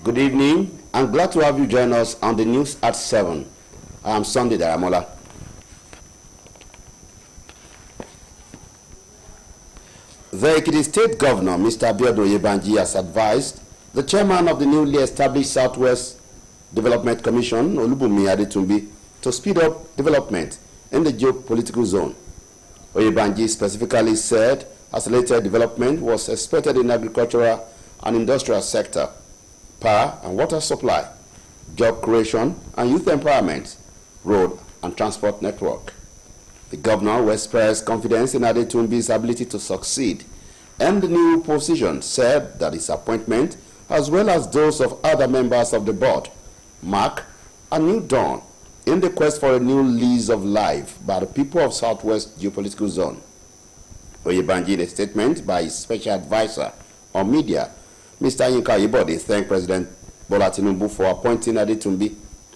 Good evening. I'm glad to have you join us on the news at 7. I am Sunday Daramola. The Ektv State Governor, Mr. Iroyin Lekunrere, has advised the chairman of the newly established Southwest Development Commission, Olubunmi Adetunbi, to speed up development in the geopolitical zone. Lekunrere specifically said accelerated development was expected in agricultural and industrial sector, power and water supply, job creation and youth empowerment, road and transport network. The governor, who expressed confidence in Adetunbi's ability to succeed in the new position, said that his appointment, as well as those of other members of the board, mark a new dawn in the quest for a new lease of life by the people of Southwest Geopolitical Zone. Lekunrere, in a statement by his special advisor on media, Mr. Yinka, thanked President Bola Tinubu for appointing Adetunbi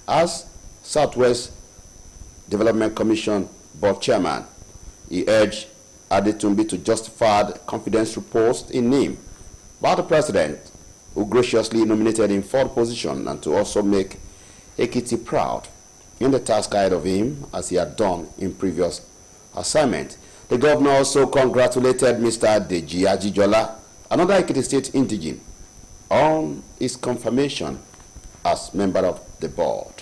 as Southwest Development Commission board chairman. He urged Adetunbi to justify the confidence reposed in him by the president, who graciously nominated him for the position, and to also make Ekiti proud in the task ahead of him, as he had done in previous assignment. The governor also congratulated Mr. Deji Ajijola, another Ekiti State indigene, on his confirmation as member of the board.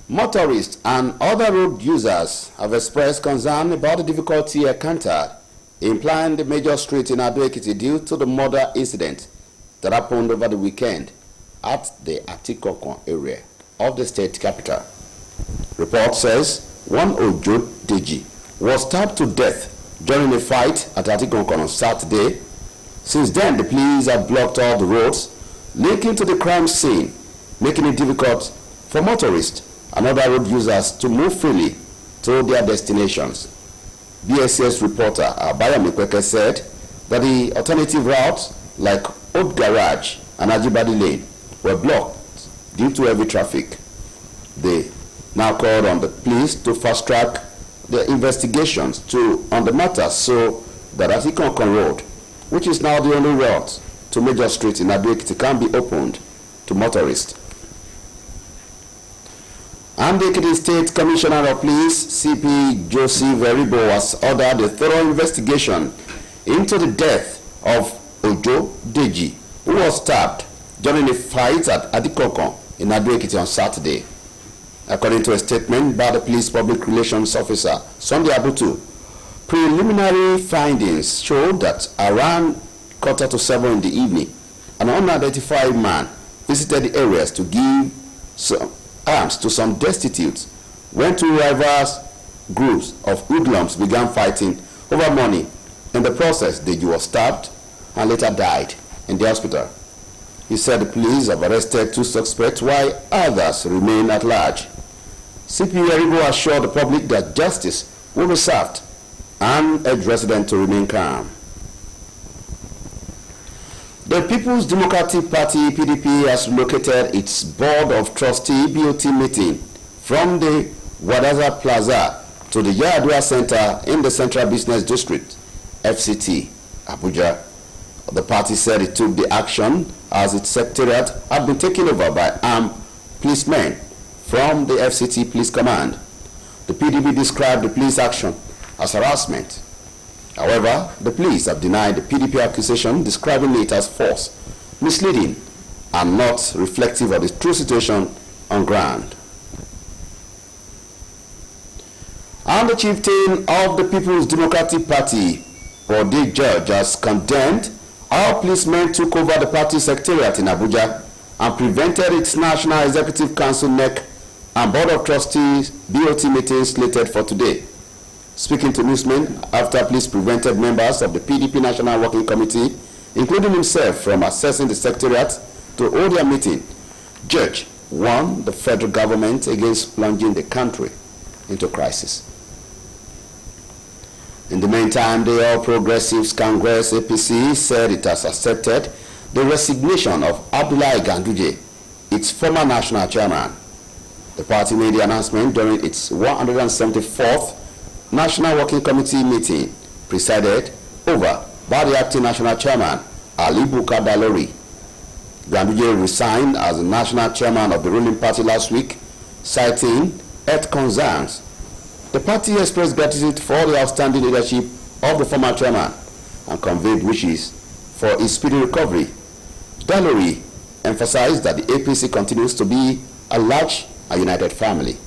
Motorists and other road users have expressed concern about the difficulty encountered in planning the major street in Ado-Ekiti due to the murder incident that happened over the weekend at the Atikokon area of the state capital. Report says one Ojo Deji was stabbed to death during a fight at Atikokon on Saturday. Since then, the police have blocked all the roads linking to the crime scene, making it difficult for motorists and other road users to move freely to their destinations. BSS reporter Abaya Mekweke said that the alternative routes like Old Garage and Ajibadi Lane were blocked due to heavy traffic. They now called on the police to fast-track the investigations on the matter so that Atikokon Road, which is now the only route to major street in Ado-Ekiti, can be opened to motorists. And the Ekiti State Commissioner of Police, CP Josie Veribo, has ordered a thorough investigation into the death of Ojo Deji, who was stabbed during a fight at Atikokon in Ado-Ekiti on Saturday. According to a statement by the police public relations officer, Sunday Abutu, preliminary findings showed that around 6:45 in the evening, an unidentified man visited the areas to give some arms to some destitutes when two rival groups of hoodlums began fighting over money. In the process, Deji was stabbed and later died in the hospital. He said the police have arrested 2 suspects while others remain at large. CP Eribo assured the public that justice will be served and urged residents to remain calm. The People's Democratic Party, PDP, has relocated its Board of Trustee BOT meeting from the Wadaza Plaza to the Yadua Center in the Central Business District, FCT, Abuja. The party said it took the action as its secretariat had been taken over by armed policemen from the FCT Police Command. The PDP described the police action as harassment. However, the police have denied the PDP accusation, describing it as false, misleading, and not reflective of the true situation on ground. And the chieftain of the People's Democratic Party, Bode George, has condemned how policemen took over the party secretariat in Abuja and prevented its National Executive Council NEC and Board of Trustees BOT meetings slated for today. Speaking to newsmen after police prevented members of the PDP National Working Committee, including himself, from accessing the secretariat to hold their meeting, George warned the federal government against plunging the country into crisis. In the meantime, the All Progressives Congress APC said it has accepted the resignation of Abdullahi Ganduje, its former national chairman. The party made the announcement during its 174th National Working Committee meeting, presided over by the acting national chairman, Ali Bukar Dalori. Ganduje resigned as the national chairman of the ruling party last week, citing health concerns. The party expressed gratitude for the outstanding leadership of the former chairman and conveyed wishes for his speedy recovery. Dalori emphasized that the APC continues to be a large and united family.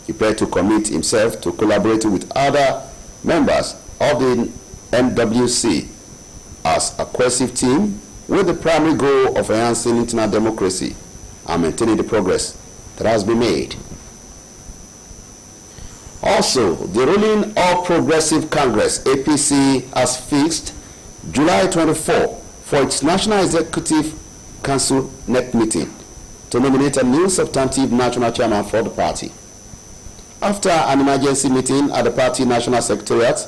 He prayed to commit himself to collaborating with other members of the NWC as a cohesive team with the primary goal of enhancing internal democracy and maintaining the progress that has been made. Also, the ruling All Progressive Congress, APC, has fixed July 24 for its National Executive Council NEC meeting to nominate a new substantive national chairman for the party. After an emergency meeting at the party National Secretariat,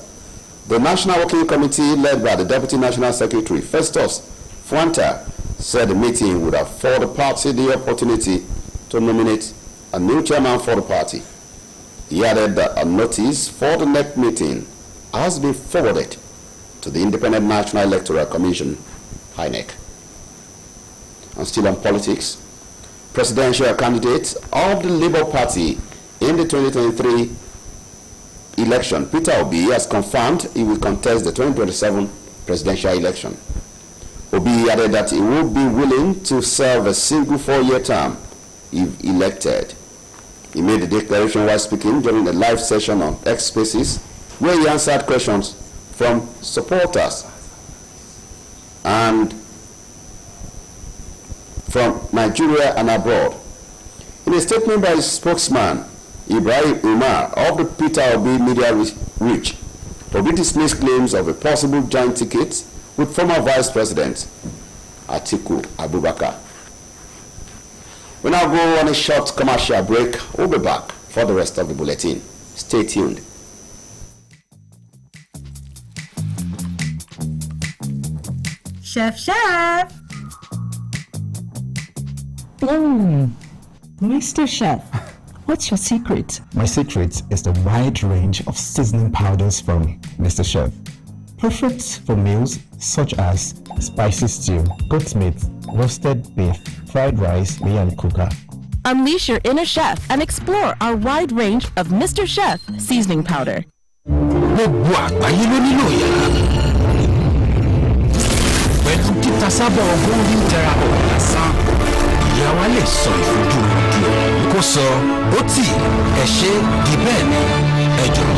the National Working Committee, led by the Deputy National Secretary, Festus Fuanta, said the meeting would afford the party the opportunity to nominate a new chairman for the party. He added that a notice for the next meeting has been forwarded to the Independent National Electoral Commission, INEC. And still on politics, presidential candidate of the Labour Party in the 2023 election, Peter Obi, has confirmed he will contest the 2027 presidential election. Obi added that he would be willing to serve a single 4-year term if elected. He made the declaration while speaking during a live session on X Spaces, where he answered questions from supporters and from Nigeria and abroad. In a statement by his spokesman, Ibrahim Umar of the Peter Obi Media Reach, Obi dismissed claims of a possible joint ticket with former Vice President Atiku Abubakar. We now go on a short commercial break. We'll be back for the rest of the bulletin. Stay tuned. Chef! Mr. Chef, what's your secret? My secret is the wide range of seasoning powders from Mr. Chef. Perfect for meals such as spicy stew, goat meat, roasted beef, fried rice, and cooker. Unleash your inner chef and explore our wide range of Mr. Chef seasoning powder. Gbogbo àgbáyé ló nílò yàrá. Pẹ̀lú títa sábà golden terra oil lásán, ìyá wa lè sọ ìfojú ojú ẹ̀. Kó sọ, ó tì, ẹ ṣe, di bẹ́ẹ̀ ni, ẹ jọ̀ọ́,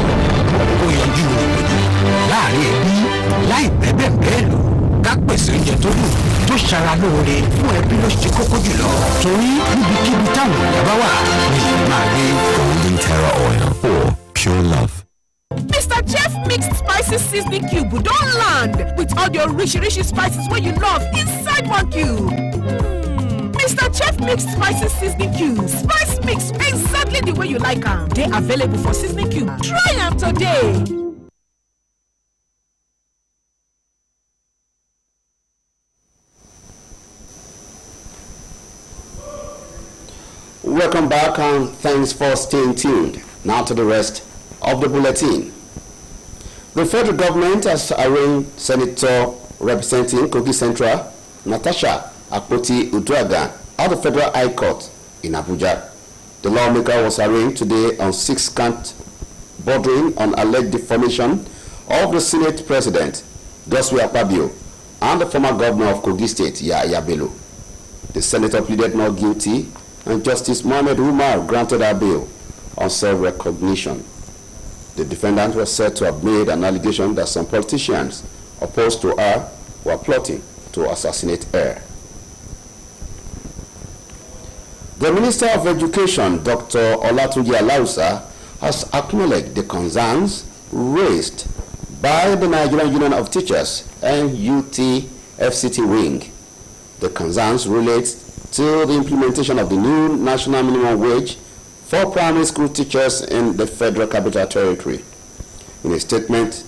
kó yanjú rògbòdì láàrin ẹbí, láì bẹ́ẹ̀ bẹ́ẹ̀ lò. Ká pèsè oúnjẹ tó dùn, tó ṣara lóore fún ẹbí ló ṣe kókó jùlọ. Torí níbikíbi táwọn ìyá bá wà, ní máa rí golden terra oil for pure love. Mr. Chef Mixed Spices Seasoning Cube don't land with all your rich spices where you love inside one cube. Mr. Chef Mixed Spices Seasoning Cube. Spice mix exactly the way you like them. They're available for seasoning cube. Try them today. Welcome back and thanks for staying tuned. Now to the rest of the bulletin. The federal government has arraigned Senator representing Kogi Central, Natasha Akpoti-Uduaghan, at the Federal High Court in Abuja. The lawmaker was arraigned today on 6 counts bordering on alleged defamation of the Senate President, Godswill Akpabio, and the former governor of Kogi State, Yahaya Bello. The senator pleaded not guilty, and Justice Mohammed Umar granted her bail on self-recognition. The defendant was said to have made an allegation that some politicians opposed to her were plotting to assassinate her. The Minister of Education, Dr. Olatunji Alausa, has acknowledged the concerns raised by the Nigerian Union of Teachers and UT-FCT wing. The concerns relate to the implementation of the new national minimum wage for primary school teachers in the Federal Capital Territory. In a statement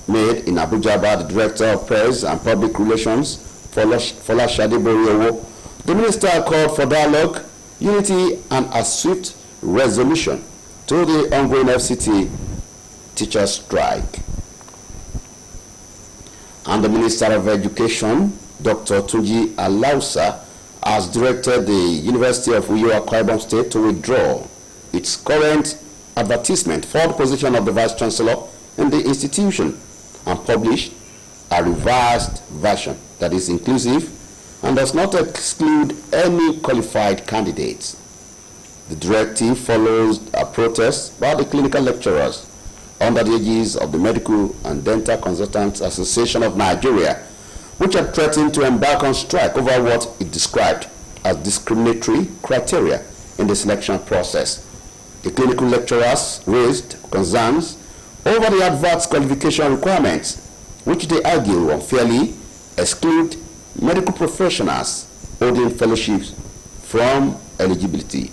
made in Abuja by the Director of Press and Public Relations, Folashade Boriowo, the minister called for dialogue, unity, and a swift resolution to the ongoing FCT teacher strike. And the Minister of Education, Dr. Tunji Alausa, has directed the University of Uyo Akwa Ibom State to withdraw its current advertisement for the position of the Vice Chancellor in the institution and publish a revised version that is inclusive and does not exclude any qualified candidates. The directive follows a protest by the clinical lecturers under the aegis of the Medical and Dental Consultants Association of Nigeria, which had threatened to embark on strike over what it described as discriminatory criteria in the selection process. The clinical lecturers raised concerns over the advert's qualification requirements, which they argue unfairly exclude medical professionals holding fellowships from eligibility.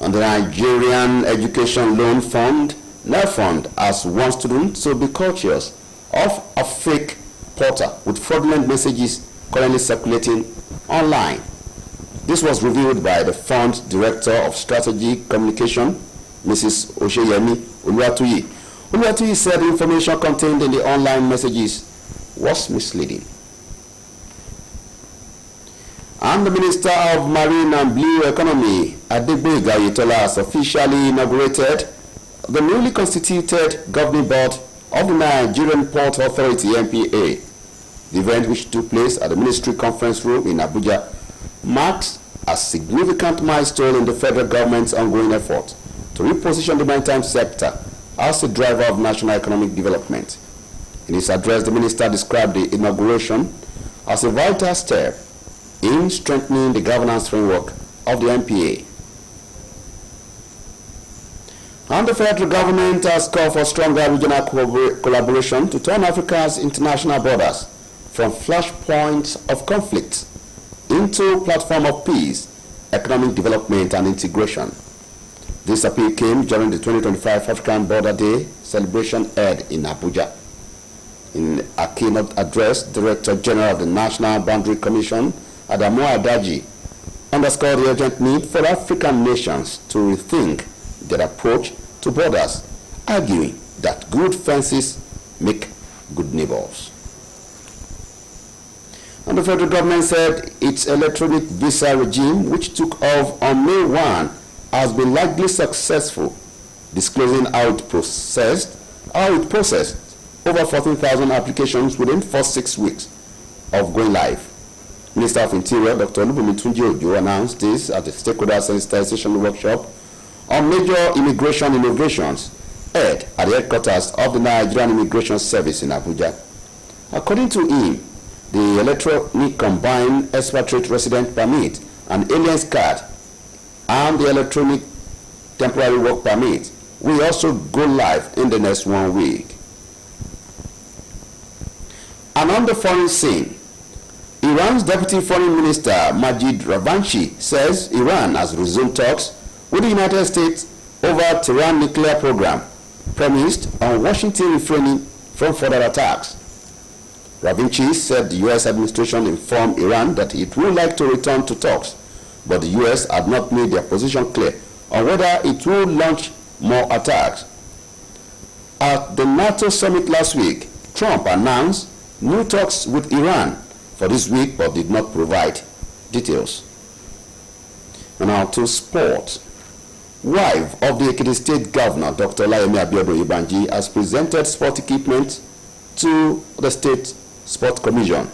And the Nigerian Education Loan Fund, NELFund, has warned students to be cautious of a fake portal with fraudulent messages currently circulating online. This was revealed by the fund's Director of Strategic Communication, Mrs. Osheyemi Oluwatuyi. Oluwatuyi said the information contained in the online messages was misleading. And the Minister of Marine and Blue Economy, Adegboyega Oyetola, has officially inaugurated the newly constituted governing board of the Nigerian Port Authority, NPA. The event, which took place at the Ministry Conference Room in Abuja, marks a significant milestone in the federal government's ongoing effort to reposition the maritime sector as a driver of national economic development. In his address, the minister described the inauguration as a vital step in strengthening the governance framework of the NPA. And the federal government has called for stronger regional collaboration to turn Africa's international borders from flashpoints of conflict into a platform of peace, economic development, and integration. This appeal came during the 2025 African Border Day celebration held in Abuja. In a keynote address, Director General of the National Boundary Commission, Adamu Adaji, underscored the urgent need for African nations to rethink their approach to borders, arguing that good fences make good neighbors. And the federal government said its electronic visa regime, which took off on May 1, has been largely successful, disclosing how it processed over 14,000 applications within the first 6 weeks of going live. Minister of Interior, Dr. Olubunmi Tunji announced this at the stakeholder sensitization workshop on major immigration innovations held at the headquarters of the Nigerian Immigration Service in Abuja. According to him, the electronic combined expatriate resident permit and aliens card and the electronic temporary work permit will also go live in the next 1 week. And on the foreign scene, Iran's Deputy Foreign Minister Majid Ravanchi says Iran has resumed talks with the United States over Tehran nuclear program, premised on Washington refraining from further attacks. Ravanchi said the U.S. administration informed Iran that it would like to return to talks, but the U.S. had not made their position clear on whether it will launch more attacks. At the NATO summit last week, Trump announced new talks with Iran for this week, but did not provide details. And now to sport. Wife of the Ektv State Governor, Dr. Iroyin has presented sport equipment to the State Sport Commission.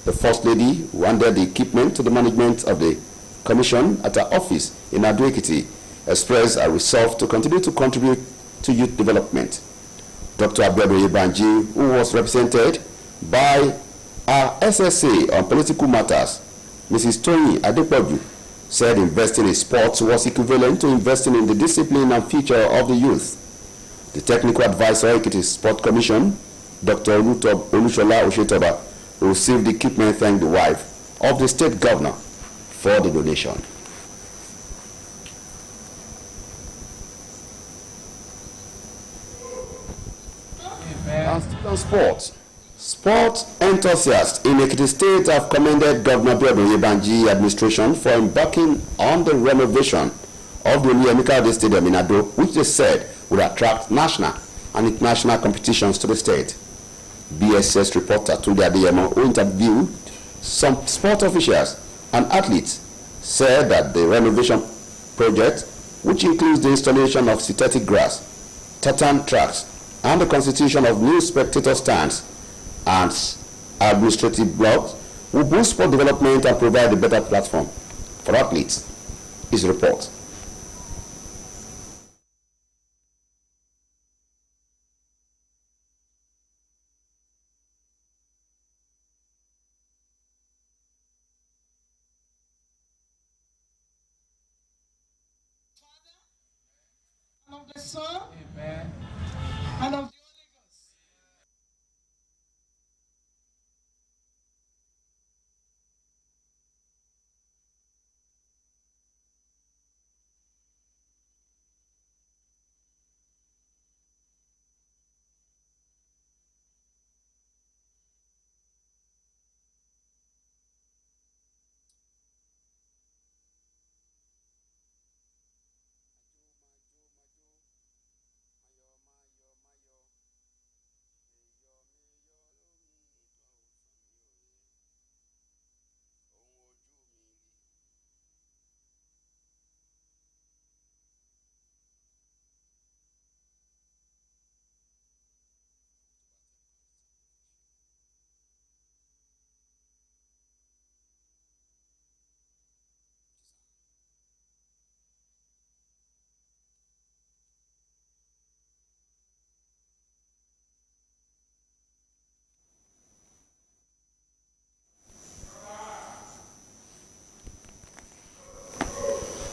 The First Lady handed the equipment to the management of the Commission at her office in Ado-Ekiti, expressed a resolve to continue to contribute to youth development. Dr. Iroyin, who was represented by our SSA on political matters, Mrs. Tony Adepoju, said investing in sports was equivalent to investing in the discipline and future of the youth. The technical advisor of Ekiti Sport Commission, Dr. Olushola Oshetoba, who received the equipment, thanked the wife of the state governor for the donation. And sports. Sport enthusiasts in Ekiti State have commended Governor Oyebanji administration for embarking on the renovation of the Emeka Stadium in Ado, which they said would attract national and international competitions to the state. BSS reporter Tunde Adeyemo, who interviewed some sport officials and athletes, said that the renovation project, which includes the installation of synthetic grass, tartan tracks, and the constitution of new spectator stands and administrative blocks, will boost sport development and provide a better platform for athletes. His report. And of the Son, Amen. And of the Holy Ghost.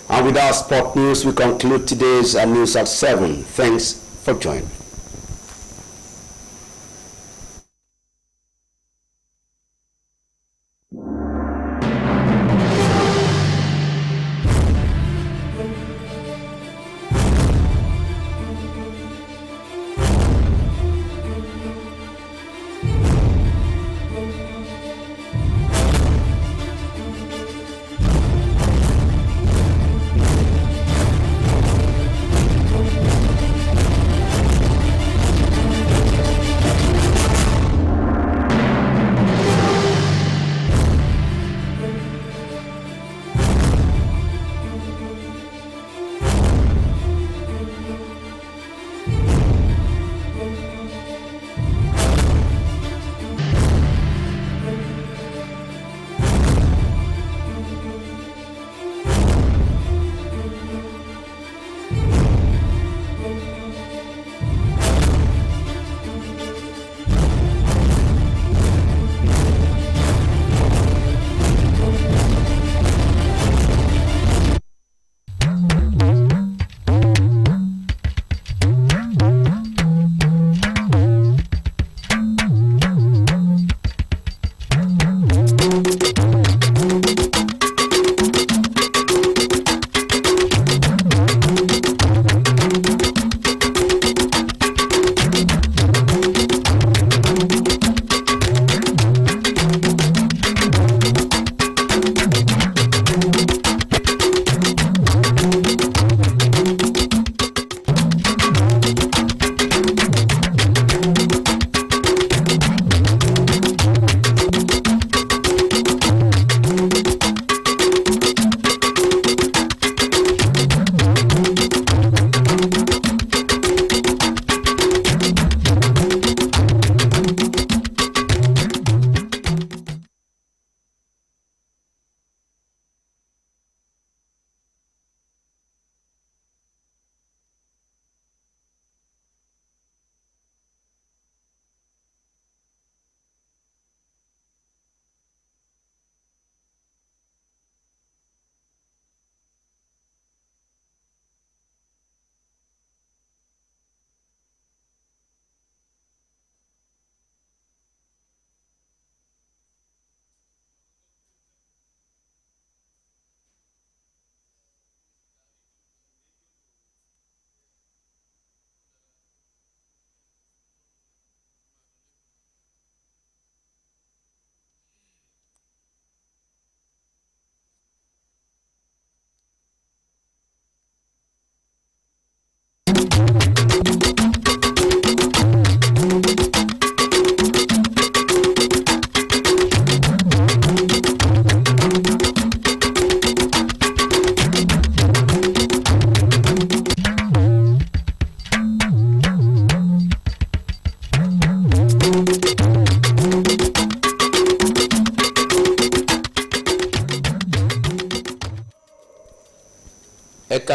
And with our sport news, we conclude today's news at 7. Thanks for joining.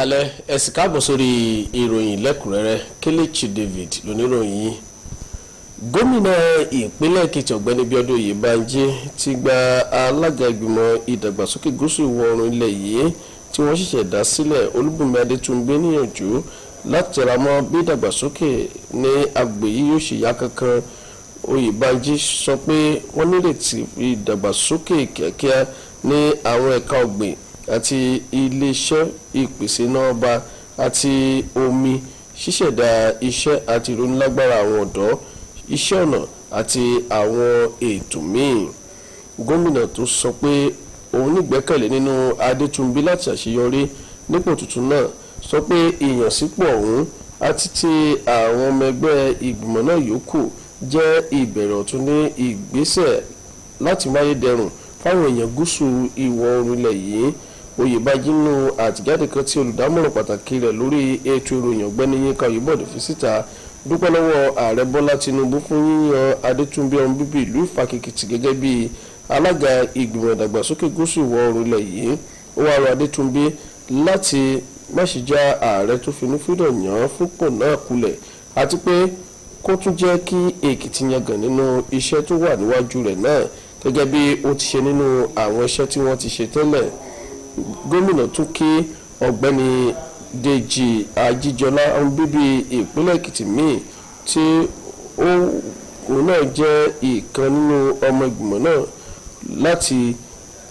kalẹ̀ ẹ sì káàbọ̀ sórí ìròyìn lẹ́kùnrẹ́rẹ́ Kelechi David lóníròyìn yìí. Gómìnà ìpínlẹ̀ Èkìtì ọ̀gbẹ́ni Bíọ́dún Oyèbánjí ti gba alága ìgbìmọ̀ ìdàgbàsókè gúúsù ìwọ̀ oòrùn ilẹ̀ yìí tí wọ́n ṣẹ̀ṣẹ̀ dá sílẹ̀ Olúbùnmi Adétúngbé níyànjú láti tẹra mọ́ bí ìdàgbàsókè ní agbègbè yìí yóò ṣe yá kankan. Oyèbánjí sọ pé wọ́n nírètí ìdàgbàsókè kíákíá ní àwọn ẹ̀ka ọ̀gbìn àti iléeṣẹ́ ìpèsè náà ọba àti omi, ṣíṣẹ̀dá iṣẹ́ àti ìrónílágbára àwọn ọ̀dọ́, iṣẹ́ ọ̀nà àti àwọn ètò míì. Gómìnà tó sọ pé òun nígbẹ́kẹ̀lé nínú Adétúnbí láti ṣàṣeyọrí nípò tuntun náà sọ pé ìyànsípò ọ̀hún àti ti àwọn ọmọ ẹgbẹ́ ìgbìmọ̀ náà yòókù jẹ́ ìbẹ̀rẹ̀ ọ̀tun ní ìgbésẹ̀ láti máyédẹrùn fáwọn èèyàn gúúsù ìwọ̀ oòrùn ilẹ̀ yìí. Oyèbánjí nínú àtìjáde kan tí olùdámọ̀ràn pàtàkì rẹ̀ lórí ètò ìròyìn ọ̀gbẹ́ni Yínká Oyèbọ̀dé fi síta dúpẹ́ lọ́wọ́ ààrẹ Bọ́lá Tinubu fún yíyan Adétúnbí ọmọ bíbí ìlú Ìfàkìkìtì gẹ́gẹ́ bí alága ìgbìmọ̀ ìdàgbàsókè gúúsù ìwọ̀ oòrùn ilẹ̀ yìí. Ó wá rọ Adétúnbí láti má ṣe já ààrẹ tó finú fídọ̀ yàn án fúnpò náà kulẹ̀ àti pé kó tún jẹ́ kí Èkìtì yangàn nínú iṣẹ́ tó wà níwájú rẹ̀ náà gẹ́gẹ́ bí ó ti ṣe nínú àwọn iṣẹ́ tí wọ́n ti ṣe tẹ́lẹ̀. Gómìnà tún kí ọ̀gbẹ́ni Dèjì Ajíjọlá ọmọ bíbí ìpínlẹ̀ Èkìtì míì tí òun náà jẹ́ ìkan nínú ọmọ ìgbìmọ̀ náà láti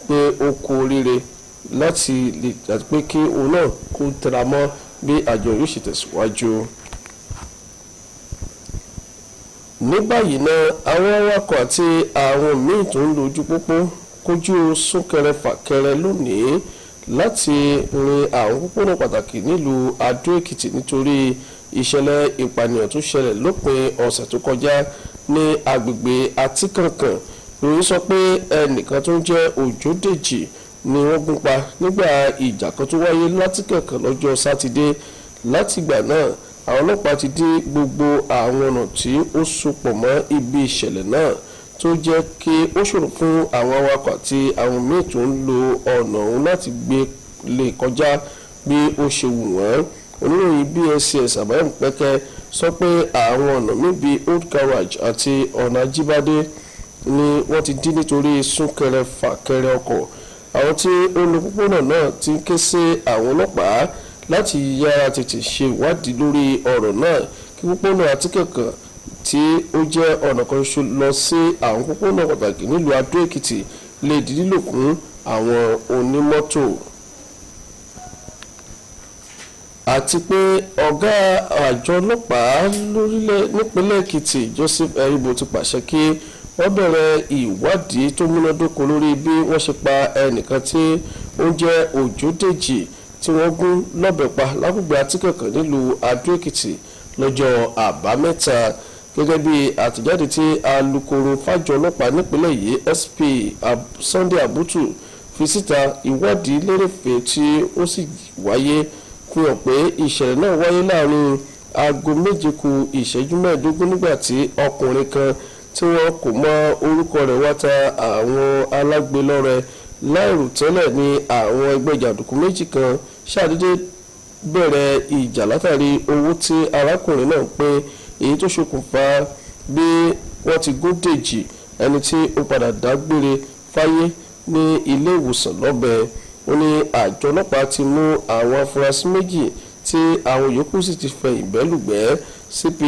pé ó kú oríire láti lè àti pé kí òun náà kó tẹra mọ́ bí àjọ yóò ṣe tẹ̀síwájú. Ní báyìí náà àwọn awakọ̀ àti àwọn míì tó ń lo ojú pópó kojú súnkẹrẹ fàkẹrẹ lónìí láti rin àwọn pópónà pàtàkì nílùú Adó Èkìtì nítorí ìṣẹ̀lẹ̀ ìpànìyàn tó ṣẹlẹ̀ lópin ọ̀sẹ̀ tó kọjá ní agbègbè Àtíkànkàn. Ìròyìn sọ pé ẹnìkan tó ń jẹ́ Òjòdèjì ni wọ́n gún pa nígbà ìjà kan tó wáyé l'Átíkànkàn lọ́jọ́ Sátidé. Látìgbà náà àwọn ọlọ́pàá ti dí gbogbo àwọn ọ̀nà tí ó sopọ̀ mọ́ ibi ìṣẹ̀lẹ̀ náà tó jẹ́ kí ó ṣòro fún àwọn awakọ̀ àti àwọn míì tó ń lo ọ̀nà ọ̀hún láti gbé lè kọjá bí ó ṣe wù wọ́n. Oníròyìn BSS Àbáyọ̀mípẹ́kẹ́ sọ pé àwọn ọ̀nà míì bíi Old Garage àti ọ̀nà Ajíbádé ni wọ́n ti dí nítorí súnkẹrẹ fàkẹrẹ ọkọ̀. Àwọn tí ó lo pópónà náà ti ń ké sí àwọn ọlọ́pàá láti yára tètè ṣe ìwádìí lórí ọ̀rọ̀ náà kí pópónà Àtíkànkàn tí ó jẹ́ ọ̀nà kan ṣoṣo lọ sí àwọn pópónà pàtàkì nílùú Adó Èkìtì lè di lílò fún àwọn onímọ́tò. Àti pé ọ̀gá àjọ ọlọ́pàá nípínlẹ̀ Èkìtì Joseph Eribo ti pàṣẹ kí wọ́n bẹ̀rẹ̀ ìwádìí tó múnádóko lórí bí wọ́n ṣe pa ẹnìkan tí ó jẹ́ Òjòdèjì tí wọ́n gún lọ́bẹ̀ pa lágbègbè Àtíkànkàn nílùú Adó Èkìtì lọ́jọ́ Àbámẹ́ta. Gẹ́gẹ́ bí àtẹ̀jáde tí alukoro fájọ ọlọ́pàá nípínlẹ̀ yìí SP Sunday Abutu fi síta, ìwádìí lérèfé tí ó sì wáyé fi hàn pé ìṣẹ̀lẹ̀ náà wáyé láàrin aago 7:15 nígbà tí ọkùnrin kan tí wọ́n kò mọ orúkọ rẹ̀ wá ta àwọn alágbe lọ́rẹ láìròtẹ́lẹ̀ ní àwọn ẹgbẹ́ jàǹdùkú méjì kan ṣàdédé bẹ̀rẹ̀ ìjà látàrí owó tí arákùnrin náà ń pín, èyí tó ṣokùnfà bí wọ́n ti gún Dèjì ẹni tí ó padà dágbére fáyé ní ilé ìwòsàn lọ́bẹ̀. Ó ní àjọ ọlọ́pàá ti mú àwọn afurasí méjì tí àwọn yòókù sì ti fẹ̀yìn bẹ́lùgbẹ́. CP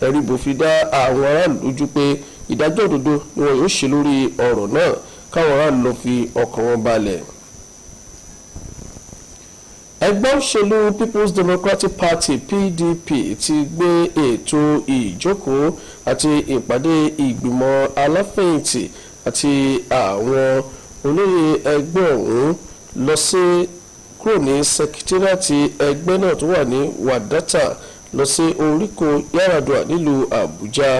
Eribo fi dá àwọn aráàlú lójú pé ìdájọ́ òdodo ni wọn yóò ṣe lórí ọ̀rọ̀ náà káwọn aráàlú lọ fi ọkàn wọn balẹ̀. Ẹgbẹ́ òṣèlú People's Democratic Party PDP ti gbé ètò ìjókòó àti ìpàdé ìgbìmọ̀ aláfẹ̀yìntì àti àwọn olóyè ẹgbẹ́ ọ̀hún lọ sí kúrò ní sẹkítírìàtì ẹgbẹ́ náà tó wà ní Wadata lọ sí oríkò Yaradua nílùú Àbújá.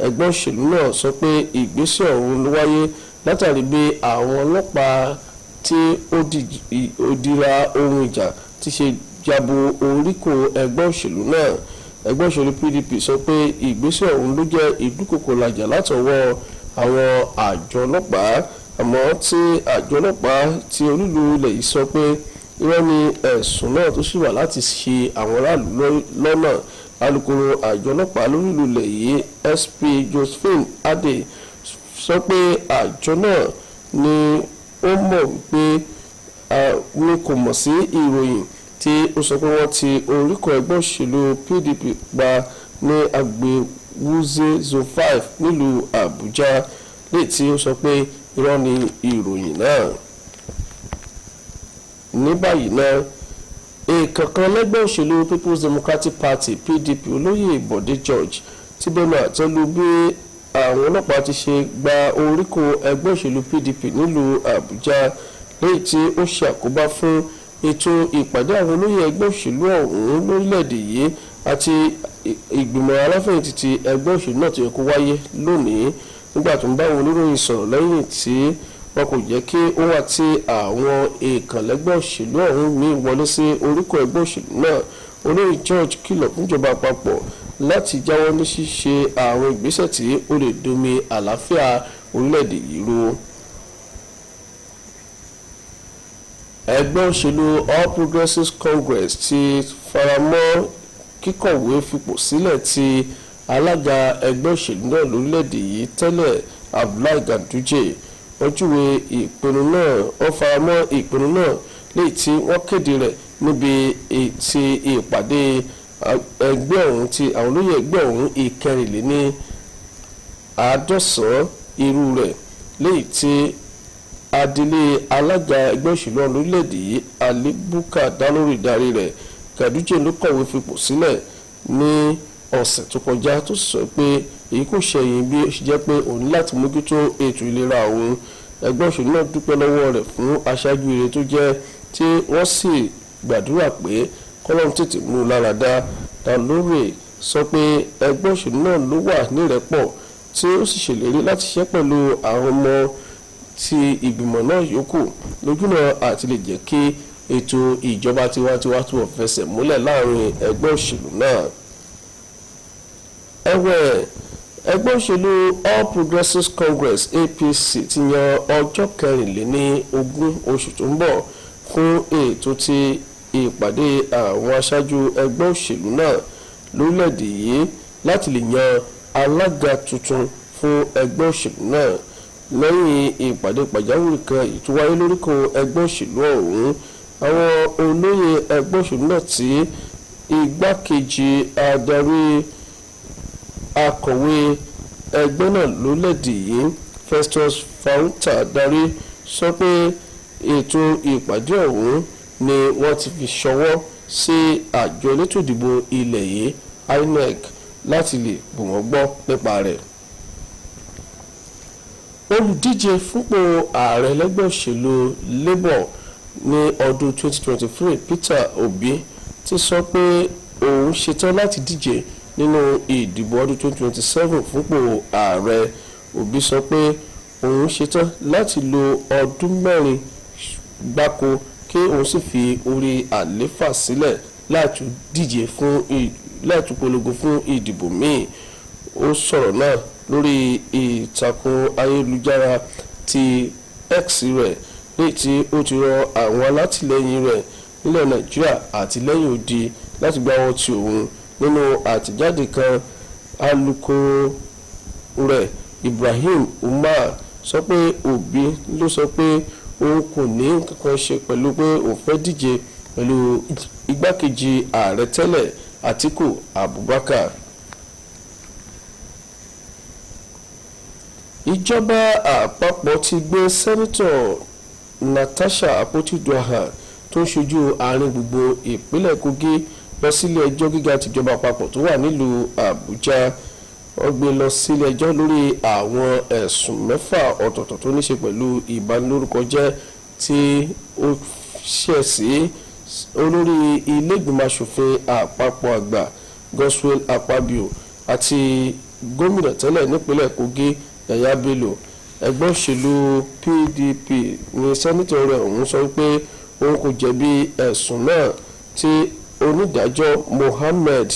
Ẹgbẹ́ òṣèlú náà sọ pé ìgbésẹ̀ ọ̀hún ló wáyé látàrí bí àwọn ọlọ́pàá tí ó dira ohun ìjà ti ṣe jabo oríkò ẹgbẹ́ òṣèlú náà. Ẹgbẹ́ òṣèlú PDP sọ pé ìgbésẹ̀ ọ̀hún ló jẹ́ ìdúkokò làjà látọwọ́ àwọn àjọ ọlọ́pàá, àmọ́ tí àjọ ọlọ́pàá ti olúlu ilẹ̀ yìí sọ pé irọ́ ni ẹ̀sùn náà tó sì wà láti ṣe àwọn aráàlú lọ́nà. Alukoro àjọ ọlọ́pàá lórílùú ilẹ̀ yìí SP Josephine Adé sọ pé àjọ náà ni ó mọ̀ wípé mi kò mọ̀ sí ìròyìn tí ó sọ pé wọ́n ti orúkọ ẹgbẹ́ òṣèlú PDP pa ní agbègbè Wuse Zone 5 nílùú Àbújá léyìí tí ó sọ pé irọ́ ni ìròyìn náà. Ní báyìí náà ìkankan lẹ́gbẹ́ òṣèlú People's Democratic Party PDP olóyè Bọ̀dé George ti bẹnu àtẹ́lu bí àwọn ọlọ́pàá ti ṣe gba oríkò ẹgbẹ́ òṣèlú PDP nílùú Àbújá léyìí tí ó ṣe àkóbá fún ètò ìpàdé àwọn olóyè ẹgbẹ́ òṣèlú ọ̀hún lórílẹ̀‐èdè yìí àti ìgbìmọ̀ aláfẹ̀yìntì ti ẹgbẹ́ òṣèlú náà tó yẹ kó wáyé lónìí. Nígbà tó ń bá àwọn oníròyìn sọ̀rọ̀ lẹ́yìn tí wọn kò jẹ́ kí ó wà tí àwọn ìkànlẹ́gbẹ́ òṣèlú ọ̀hún mi wọlé sí oríkò ẹgbẹ́ òṣèlú náà, olóyè George kìlọ̀ fúnjọba àpapọ̀ láti jáwọ́ ní ṣíṣe àwọn ìgbésẹ̀ tí ó lè domi àlàáfíà orílẹ̀-èdè yìí rú. Ẹgbẹ́ òṣèlú All Progressives Congress ti faramọ́ kíkọ̀wé fipò sílẹ̀ ti alága ẹgbẹ́ òṣèlú náà lórílẹ̀-èdè yìí tẹ́lẹ̀ Abdullahi Ganduje. Wọ́n júwe ìpinnu náà, wọ́n faramọ́ ìpinnu náà léyìí tí wọ́n kéde rẹ̀ níbi ti ìpàdé ẹgbẹ́ ọ̀hún tí àwọn olóyè ẹgbẹ́ ọ̀hún ìkẹrìnléní àádọ́sán irú rẹ̀ léyìí tí adelé alága ẹgbẹ́ òṣèlú ọ̀hún lórílẹ̀‐èdè yìí Ali Bukar Dalori darí rẹ̀. Ganduje ló kọ̀wé fipò sílẹ̀ ní ọ̀sẹ̀ tó kọjá tó sọ pé èyí kò ṣẹ̀yìn bí ó ṣe jẹ́ pé òun láti mójútó ètò ìlera òun. Ẹgbẹ́ òṣèlú náà dúpẹ́ lọ́wọ́ rẹ̀ fún aṣáájú ire tó jẹ́ tí wọ́n sì gbàdúrà pé kọ́lọ́run tètè mú un lára dá. Dalori sọ pé ẹgbẹ́ òṣèlú náà ló wà nírẹ́pọ̀ tí ó sì ṣèlérí láti ṣiṣẹ́ pẹ̀lú àwọn ọmọ ti ìgbìmọ̀ náà yòókù lójúnà àti lè jẹ́ kí ètò ìjọba tiwantiwa tó fẹsẹ̀ múlẹ̀ láàrin ẹgbẹ́ òṣèlú náà. Ẹ̀wẹ̀ ẹgbẹ́ òṣèlú All Progressives Congress APC ti yan ọjọ́ 24 oṣù tó ń bọ̀ fún ètò ti ìpàdé àwọn aṣáájú ẹgbẹ́ òṣèlú náà lórílẹ̀‐èdè yìí láti lè yan alága tuntun fún ẹgbẹ́ òṣèlú náà. Lẹ́yìn ìpàdé pàjáwìrì kan èyí tó wáyé lóríkò ẹgbẹ́ òṣèlú ọ̀hún, àwọn olóyè ẹgbẹ́ òṣèlú náà tí igbákejì adarí akọ̀wé ẹgbẹ́ náà lórílẹ̀‐èdè yìí Festus Fauta darí sọ pé ètò ìpàdé ọ̀hún ni wọ́n ti fi ṣọwọ́ sí àjọ elétò ìdìbò ilẹ̀ yìí INEC láti lè bù wọ́n gbọ́ nípa rẹ̀. Olùdíje fúnpò ààrẹ lẹ́gbẹ́ òṣèlú Labour ní ọdún 2023 Peter Obi ti sọ pé òun ṣetán láti díje nínú ìdìbò ọdún 2027 fúnpò ààrẹ. Obi sọ pé òun ṣetán láti lo ọdún 4 gbáko kí òun sì fi orí àléfà sílẹ̀ láti díje fún láti polongo fún ìdìbò míì. Ó sọ̀rọ̀ náà lórí ìtàkùn ayélujára ti X rẹ̀ léyìí tí ó ti rọ àwọn alátìlẹyìn rẹ̀ nílẹ̀ Nàìjíríà àti lẹ́yìn odi láti gbáwọ́ ti òun. Nínú àtẹ̀jáde kan, alukoro rẹ̀ Ibrahim Umar sọ pé Obi ló sọ pé òun kò ní kankan ṣe pẹ̀lú pé òun fẹ́ díje pẹ̀lú igbákejì ààrẹ tẹ́lẹ̀ Atiku Abubakar. Ìjọba àpapọ̀ ti gbé sẹ́nitọ̀ Natasha Akpoti-Uduaghan tó ń ṣojú àárín gbùngbùn ìpínlẹ̀ Kogi lọ sílé ẹjọ́ gíga tìjọba àpapọ̀ tó wà nílùú Àbújá. Wọ́n gbé lọ sílé ẹjọ́ lórí àwọn ẹ̀sùn 6 ọ̀tọ̀ọ̀tọ̀ tó ní ṣe pẹ̀lú ìbanilórúkọjẹ́ tí ó ṣẹ̀ sí olórí ilé ìgbìmọ̀ aṣòfin àpapọ̀ àgbà Godswill Akpabio àti gómìnà tẹ́lẹ̀ nípínlẹ̀ Kogi Yahaya Bello. Ẹgbẹ́ òṣèlú PDP ní sẹ́nitọ̀ rẹ̀ òun sọ pé òun kò jẹ̀bi ẹ̀sùn náà tí onídàájọ́ Mohammed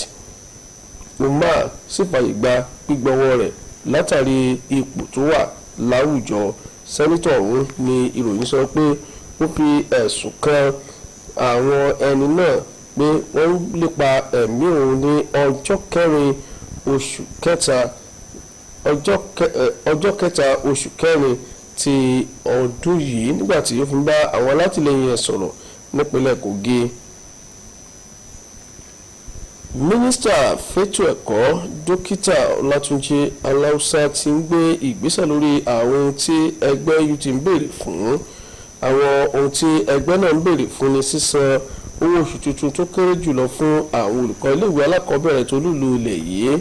Umar sì fàyè gba gbígbọ́wọ́ rẹ̀ látàrí ipò tó wà láwùjọ. Sẹ́nitọ̀ ọ̀hún ni ìròyìn sọ pé ó fi ẹ̀sùn kan àwọn ẹni náà pé wọ́n ń lépa ẹ̀mí òun ní ọjọ́ kẹta oṣù kẹrin ti ọdún yìí nígbà tí ó fi ń bá àwọn alátìlẹyìn ẹ̀ sọ̀rọ̀ nípínlẹ̀ Kogi. Mínísítà fẹ́tò ẹ̀kọ́ dókítà Ọlátúnjí Aláùsá ti ń gbé ìgbésẹ̀ lórí àwọn ohun tí ẹgbẹ́ UT ń béèrè fún. Àwọn ohun tí ẹgbẹ́ náà ń béèrè fún ni sísan owó oṣù tuntun tó kéré jùlọ fún àwọn olùkọ́ iléèwé alákọ̀ọ́bẹ̀rẹ̀ tó lùlù ilẹ̀ yìí.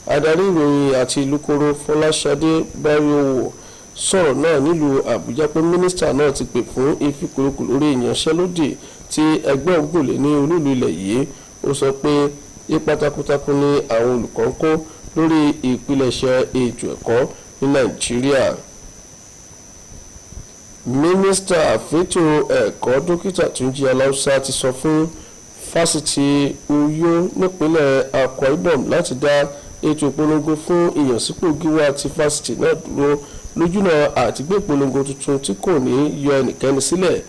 Adarí ìròyìn àti ìlúkòrò Fọláṣadé Báríowó sọ̀rọ̀ náà nílùú Àbújá pé mínísítà náà ti pè fún ìfikùnlukùn lórí ìyanṣẹ́lódì tí ẹgbẹ́ ògùnlé ní olúùlú ilẹ̀ yìí. Ó sọ pé ipa takuntakun ni àwọn olùkọ́ ń kó lórí ìpilẹ̀ṣẹ̀ ètò ẹ̀kọ́ ní Nàìjíríà. Mínísítà fẹ́tò ẹ̀kọ́ dókítà Túnjí Aláùsá ti sọ fún fásitì Uyo nípínlẹ̀ Akwa Ibom láti dá ètò ìpolongo fún ìyànsípò gíwá ti fásitì náà dúró lójúnà àti gbé ìpolongo tuntun tí kò ní yọ ẹnikẹ́ni sílẹ̀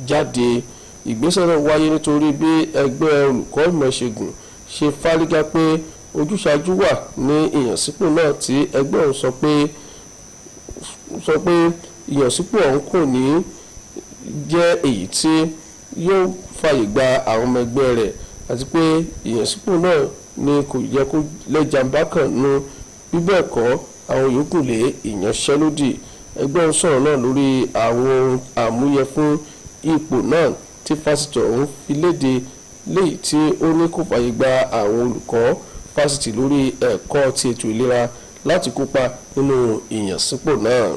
jáde. Ìgbésẹ̀ náà wáyé nítorí bí ẹgbẹ́ olùkọ́ ìmọ̀ ìṣègùn ṣe fárígá pé ojúṣàájú wà ní ìyànsípò náà tí ẹgbẹ́ òun sọ pé ìyànsípò ọ̀hún kò ní jẹ́ èyí tí yóò fàyè gba àwọn ọmọ ẹgbẹ́ rẹ̀ àti pé ìyànsípò náà ni kò yẹ kó lẹ́jàmbá kan nú bíbẹ̀ kọ́ àwọn yòókù lé ìyanṣẹ́lódì. Ẹgbẹ́ ń sọ̀rọ̀ náà lórí àwọn ohun àmúyẹ fún ipò náà tí fásitì ọ̀hún fi léde léyìí tí ó ní kó fàyè gba àwọn olùkọ́ fásitì lórí ẹ̀kọ́ ti ètò ìlera láti kópa nínú ìyànsípò náà.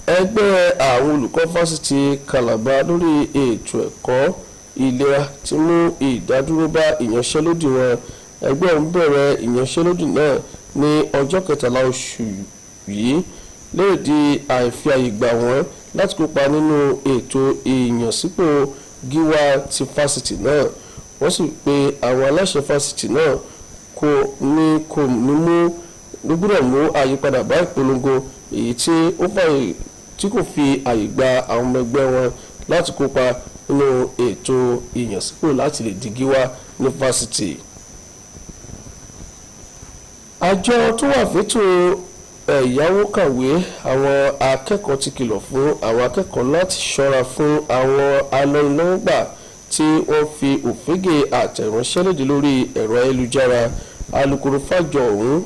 Ẹgbẹ́ àwọn olùkọ́ fásitì Calabar lórí ètò ẹ̀kọ́ ìlera ti mú ìdádúró bá ìyanṣẹ́lódì wọn. Ẹgbẹ́ ọ̀hún bẹ̀rẹ̀ ìyanṣẹ́lódì náà ní ọjọ́ 13 oṣù yìí lèrèdí àìfi àyè gbà wọ́n láti kópa nínú ètò ìyànsípò gíwá ti fásitì náà. Wọ́n sì pé àwọn aláṣẹ fásitì náà kò ní gbọ́dọ̀ mú àyípadà bá ìpolongo èyí tí kò fi àyè gba àwọn ọmọ ẹgbẹ́ wọn láti kópa nínú ètò ìyànsípò láti lè di gíwá ní fásitì. Àjọ tó wà fẹ́tò ẹ̀yáwó kàwé àwọn akẹ́kọ̀ọ́ ti kìlọ̀ fún àwọn akẹ́kọ̀ọ́ láti ṣọ́ra fún àwọn alọ́nilọ́wọ́gbà tí wọ́n fi òfégè àtẹ̀ránṣẹ́ léde lórí ẹ̀rọ ayélujára. Alukoro fàjọ ọ̀hún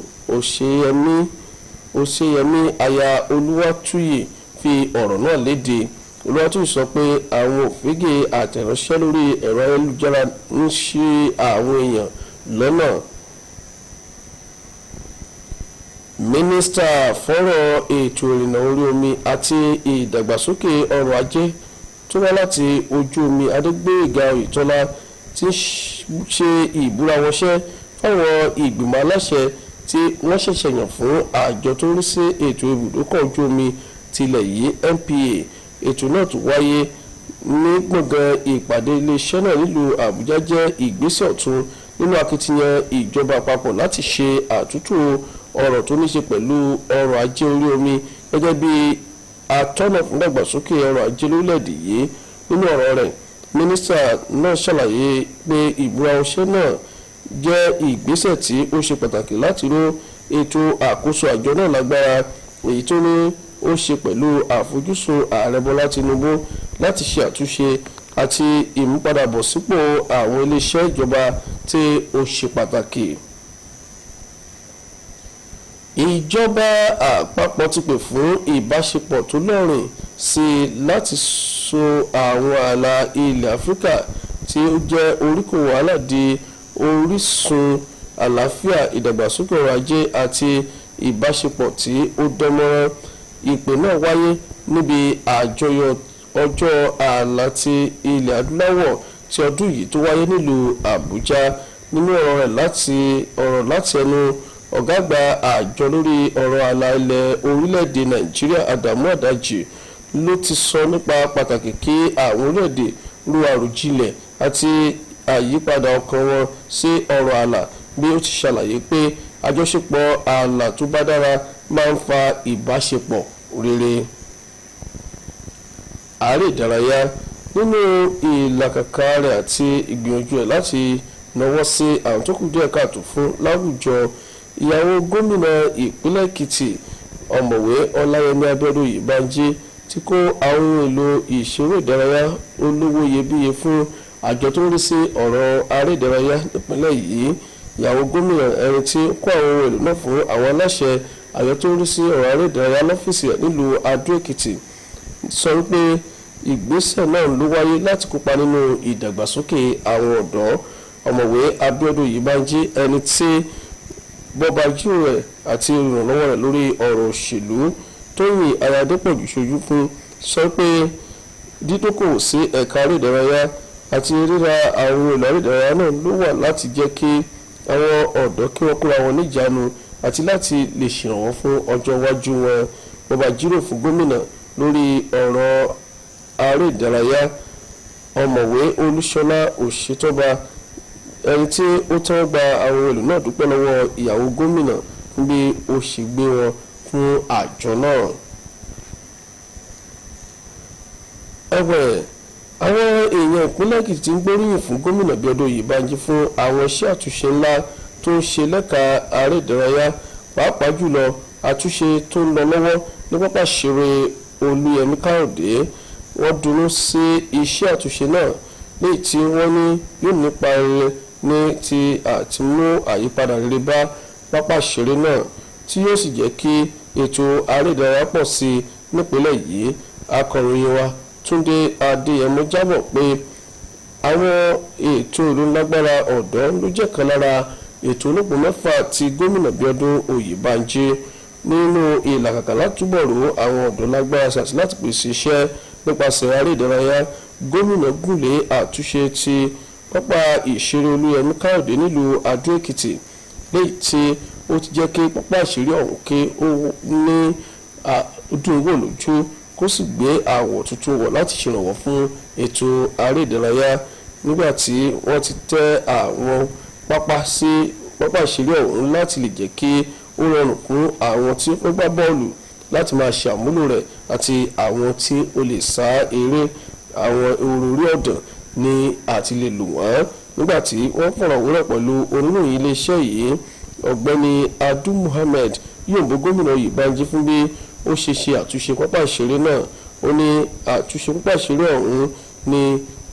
Òṣèyẹmí aya Olúwatúyè fi ọ̀rọ̀ náà léde. Olúwatúyè sọ pé àwọn òfégè àtẹ̀ránṣẹ́ lórí ẹ̀rọ ayélujára ń ṣì àwọn èèyàn lọ́nà. Mínísítà fọ́rọ̀ ètò ìrìnnà orí omi àti ìdàgbàsókè ọrọ̀ ajé tó wá láti ojú omi Adégbóyèga Oyètọ́lá ti ṣe ìbúrawọṣẹ́ fáwọn ìgbìmọ̀ aláṣẹ tí wọ́n ṣẹ̀ṣẹ̀ yàn fún àjọ tó ń rí sí ètò ibùdókọ̀ ojú omi tilẹ̀ yìí NPA. Ètò náà tó wáyé ní gbọ̀ngàn ìpàdé iléeṣẹ́ náà nílùú Àbújá jẹ́ ìgbésẹ̀ ọ̀tun nínú akitiyan ìjọba àpapọ̀ láti ṣe àtúntò ọ̀rọ̀ tó ní ṣe pẹ̀lú ọrọ̀ ajé orí omi gẹ́gẹ́ bí atọ́nà fún ìdàgbàsókè ọrọ̀ ajé lórílẹ̀‐èdè yìí. Nínú ọ̀rọ̀ rẹ̀, mínísítà náà ṣàlàyé pé ìbúrawọṣẹ́ náà jẹ́ ìgbésẹ̀ tí ó ṣe pàtàkì láti ró ètò àkóso àjọ náà lágbára, èyí tó ní ó ṣe pẹ̀lú àfojúsùn ààrẹ Bọ́lá Tinubu láti ṣe àtúnṣe àti ìmúpadàbọ̀sípò àwọn iléeṣẹ́ ìjọba tí ó ṣe pàtàkì. Ìjọba àpapọ̀ ti pè fún ìbáṣepọ̀ tó lọ́rìn sí i láti so àwọn ààlà ilẹ̀ Áfíríkà tí ó jẹ́ oríkò wàhálà di orísun àlàáfíà, ìdàgbàsókè ọrọ̀ ajé àti ìbáṣepọ̀ tí ó dánmọ́rán. Ìpè náà wáyé níbi àjọyọ̀ ọjọ́ ààlà ti ilẹ̀ adúláwọ̀ ti ọdún yìí tó wáyé nílùú Àbújá. Nínú ọ̀rọ̀ rẹ̀ láti ẹnu ọ̀gá àgbà àjọ lórí ọ̀rọ̀ ààlà ilẹ̀ orílẹ̀-èdè Nàìjíríà Adamu Adaji ló ti sọ nípa pàtàkì kí àwọn orílẹ̀-èdè ro àròjinlẹ̀ àti àyípadà ọkàn wọn sí ọ̀rọ̀ ààlà, bí ó ti ṣàlàyé pé àjọṣepọ̀ ààlà tó bá dára máa ń fa ìbáṣepọ̀ rere. Ààrẹ ìdárayá nínú ìlàkàkà rẹ̀ àti ìgbìyànjú rẹ̀ láti náwó sí àwọn tó kù díẹ̀ káàtó fún láwùjọ. Ìyàwó gómìnà ìpínlẹ̀ Èkìtì ọ̀mọ̀wé Ọláyẹmí Abíọ́dún Oyèbánjí tí kó àwọn ohun èlò ìṣeré ìdárayá olówó iyebíye fún àjọ tó ń rí sí ọ̀rọ̀ aré ìdárayá nípínlẹ̀ yìí. Ìyàwó gómìnà ẹni tí kó àwọn ohun èlò náà fún àwọn aláṣẹ àjọ tó ń rí sí ọ̀rọ̀ aré ìdárayá lọ́fíìsì rẹ̀ nílùú Adó Èkìtì sọ wípé ìgbésẹ̀ náà ló wáyé láti kópa nínú ìdàgbàsókè àwọn ọ̀dọ́. Ọ̀mọ̀wé Abíọ́dún Oyèbánjí ẹni tí bọ́bájú rẹ̀ àti ìrànlọ́wọ́ rẹ̀ lórí ọ̀rọ̀ òṣèlú Tóyìn Ayádépọ̀jù ṣojú fún sọ pé dídókòwò sí ẹ̀ka aré ìdárayá àti ríra àwọn èlò aré ìdárayá náà ló wà láti jẹ́ kí àwọn ọ̀dọ́ kí wọ́n kóra wọn níjàánu àti láti lè ṣèrànwọ́ fún ọjọ́ iwájú wọn. Bọ́bá jíròrò fún gómìnà lórí ọ̀rọ̀ aré ìdárayá ọ̀mọ̀wé Olúṣọlá Òṣètọ́ba ẹni tí ó tẹ́wọ́ gba àwọn èlò náà dúpẹ́ lọ́wọ́ ìyàwó gómìnà fún bí ó ṣe gbé wọn fún àjọ náà. Ẹ̀wẹ̀ àwọn èèyàn ìpínlẹ̀ Èkìtì ń gbóríyìn fún gómìnà Abíọ́dún Oyèbánjí fún àwọn iṣẹ́ àtúnṣe ńlá tó ń ṣe lẹ́ka aré ìdárayá pàápàá jùlọ àtúnṣe tó ń lọ lọ́wọ́ ní pápá ìṣeré Olúyẹmí Káyọ̀dé. Wọ́n dunnú sí iṣẹ́ àtúnṣe náà léyìí tí wọ́n ní yóò nípa rere ní ti àti mú àyípadà rere bá pápá ìṣeré náà tí yóò sì jẹ́ kí ètò aré ìdárayá pọ̀ sí i nípínlẹ̀ yìí. Akọ̀ròyìn wa Túndé Adéyẹmọ jábọ̀ pé àwọn ètò ìrónilágbára ọ̀dọ́ ló jẹ́ kan lára ètò olóògbé mẹ́fà tí gómìnà Abíọ́dún Oyèbánjí nínú ìlàkàkà látúbọ̀ ró àwọn ọ̀dọ́ lágbára àti láti pèsè iṣẹ́ nípasẹ̀ aré ìdárayá. Gómìnà gùnlé àtúnṣe ti pápá ìṣeré Olúyẹmí Káyọ̀dé nílùú Adó Èkìtì léyìí tí ó ti jẹ́ kí pápá ìṣeré ọ̀hún kí ó ní dùn wò lójú kó sì gbé àwọ̀ tuntun wọ̀ láti ṣèrànwọ́ fún ètò aré ìdárayá nígbà tí wọ́n ti tẹ́ àwọn pápá ìṣeré ọ̀hún láti lè jẹ́ kí ó rọrùn fún àwọn tí ó gbá bọ́ọ̀lù láti máa ṣàmúlò rẹ̀ àti àwọn tí ó lè sá eré àwọn orí ọ̀dàn ní àti lè lò wọ́n. Nígbà tí wọ́n fọ̀rọ̀ wérọ̀ pẹ̀lú oníròyìn iléeṣẹ́ yìí ọ̀gbẹ́ni Adu Muhammed yòǹbó gómìnà Oyèbánjí fún bí ó ṣe àtúnṣe pápá ìṣeré náà. Ó ní àtúnṣe pápá ìṣeré ọ̀hún ní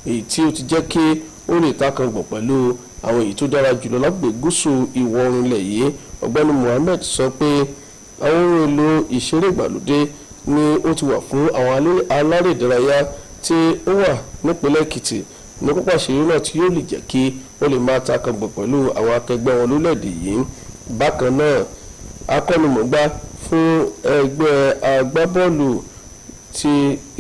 èyí tí ó ti jẹ́ kí ó lè takàngbọ̀n pẹ̀lú àwọn èyí tó dára jùlọ lágbègbè gúúsù ìwọ̀ oòrùn ilẹ̀ yìí. Ọ̀gbẹ́ni Muhammed sọ pé àwọn ohun èlò ìṣeré ìgbàlódé ni ó ti wà fún àwọn alárè ìdárayá tí ó wà nípínlẹ̀ Èkìtì ní pápá ìṣeré náà tí yóò lè jẹ́ kí ó lè máa takàngbọ̀n pẹ̀lú àwọn akẹgbẹ́ wọn lórílẹ̀‐èdè yìí. Bákan náà akọ́nimọ̀ọ́gbá fún ẹgbẹ́ agbábọ́ọ̀lù ti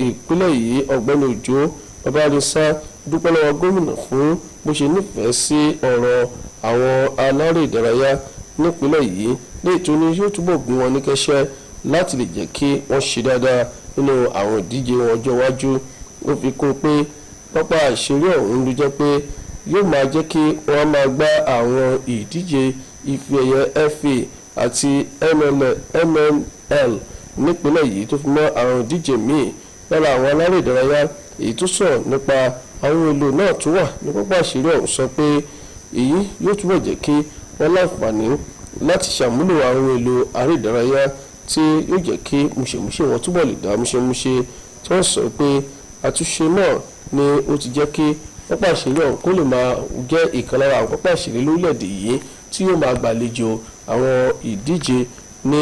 ìpínlẹ̀ yìí ọ̀gbẹ́ni Òjó Babárísá dúpẹ́ lọ́wọ́ gómìnà fún bó ṣe nífẹ̀ẹ́ sí ọ̀rọ̀ àwọn alárè ìdárayá nípínlẹ̀ yìí léyìí tó ní yóò túbọ̀ gún wọn ní kẹ́sẹ́ láti lè jẹ́ kí wọ́n ṣe dáadáa nínú àwọn ìdíje wọn ọjọ́ iwájú. Ó fi kún pé pápá ìṣeré ọ̀hún ló jẹ́ pé yóò máa jẹ́ kí wọ́n máa gbá àwọn ìdíje ife ẹ̀yẹ FA àti MNL nípínlẹ̀ yìí tó fi mọ́ àwọn ìdíje míì. Lára àwọn alárè ìdárayá èyí tó sọ̀rọ̀ nípa àwọn èlò náà tó wà ní pápá ìṣeré ọ̀hún sọ pé èyí yóò túbọ̀ jẹ́ kí wọ́n láǹfààní láti ṣàmúlò àwọn èlò aré ìdárayá tí yóò jẹ́ kí múṣemúṣe wọn túbọ̀ lè dá múṣemúṣe. Tí wọ́n sọ pé àtúnṣe náà ni ó ti jẹ́ kí pápá ìṣeré ọ̀hún kó lè máa jẹ́ ìkan lára àwọn pápá ìṣeré lórílẹ̀‐èdè yìí tí yóò máa gbàlejò àwọn ìdíje ní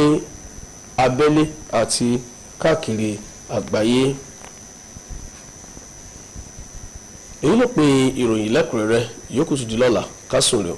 abẹ́lé àti káàkiri àgbáyé. Èyí ló pin ìròyìn lẹ́kùnrẹ́rẹ́ yòókù tún di lọ́la ká sùn rẹ̀ o.